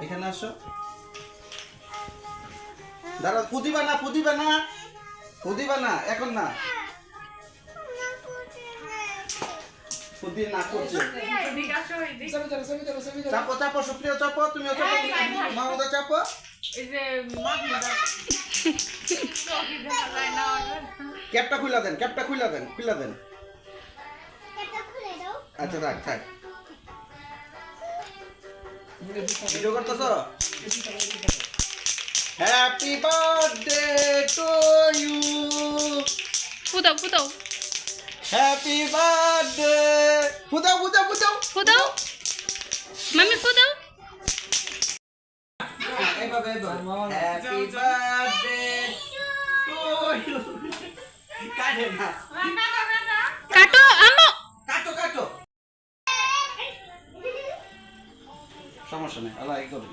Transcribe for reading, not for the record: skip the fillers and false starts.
এখানে আসো দাঁড়া ফুদিবা না এখন না ফুদি না করছে চাপো সুপ্রিয়া চাপো তুমিও চাপো মাহমুদা চাপো ক্যাপটা খুলে দেন আচ্ছা থাক ভিডিও করতেছ হ্যাপি বার্থডে টু ইউ ফুদাও হ্যাপি বার্থডে ফুদাও মামি ফুদাও এইভাবে হ্যাপি বার্থডে টু ইউ কাটে না কাটো আম্মু কাটো সমস্যা নেই আল্লাহ এই করুন